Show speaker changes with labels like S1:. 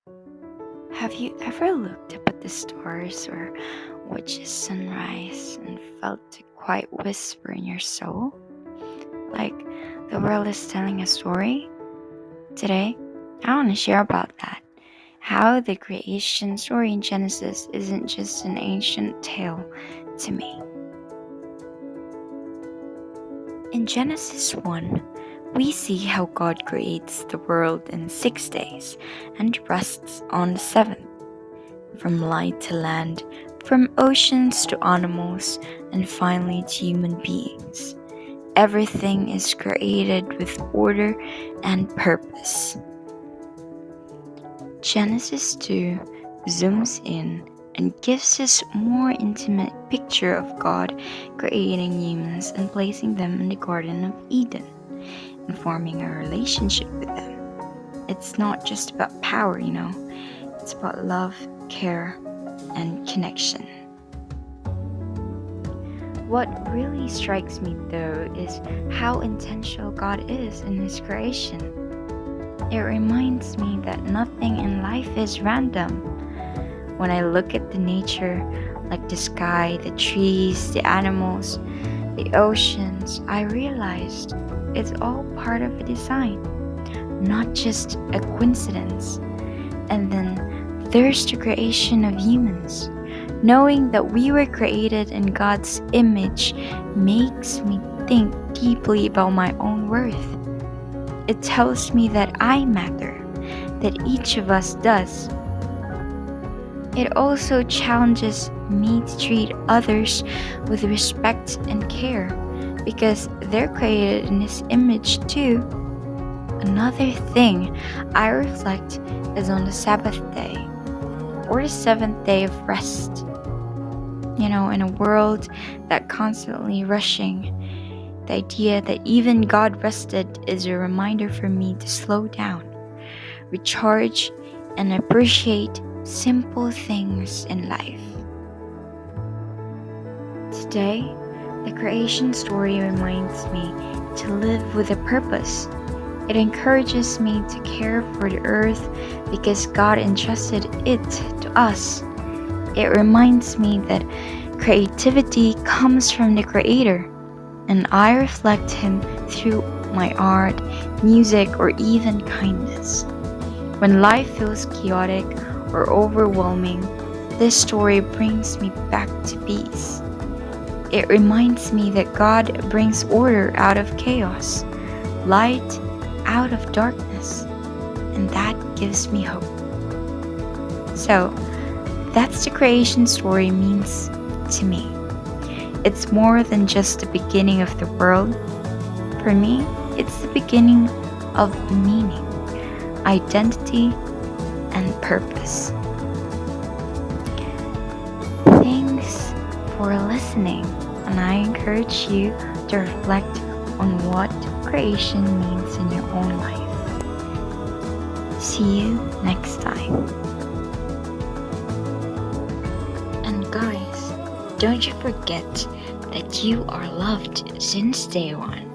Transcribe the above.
S1: Have you ever looked up at the stars or watched the sunrise and felt a quiet whisper in your soul? Like the world is telling a story? Today, I want to share about that. How the creation story in Genesis isn't just an ancient tale to me. In Genesis 1, we see how God creates the world in 6 days and rests on the seventh. From light to land, from oceans to animals, and finally to human beings. Everything is created with order and purpose. Genesis 2 zooms in and gives us a more intimate picture of God creating humans and placing them in the Garden of Eden and forming a relationship with them. It's not just about power, it's about love, care, and connection. What really strikes me though is how intentional God is in His creation. It reminds me that nothing in life is random. When I look at the nature, like the sky, the trees, the animals, the oceans, I realized it's all part of a design, not just a coincidence. And then there's the creation of humans. Knowing that we were created in God's image makes me think deeply about my own worth. It tells me that I matter, that each of us does. It also challenges me to treat others with respect and care because they're created in His image too. Another thing I reflect is on the Sabbath day, or the seventh day of rest. In a world that constantly rushing, the idea that even God rested is a reminder for me to slow down, recharge, and appreciate simple things in life. Today, the creation story reminds me to live with a purpose. It encourages me to care for the earth because God entrusted it to us. It reminds me that creativity comes from the Creator, and I reflect Him through my art, music, or even kindness. When life feels chaotic or overwhelming, this story brings me back to peace. It reminds me that God brings order out of chaos, light out of darkness, and that gives me hope. So, that's the creation story means to me. It's more than just the beginning of the world. For me, it's the beginning of meaning, identity, and purpose. Thanks for listening, and I encourage you to reflect on what creation means in your own life. See you next time. And guys, don't you forget that you are loved since day one.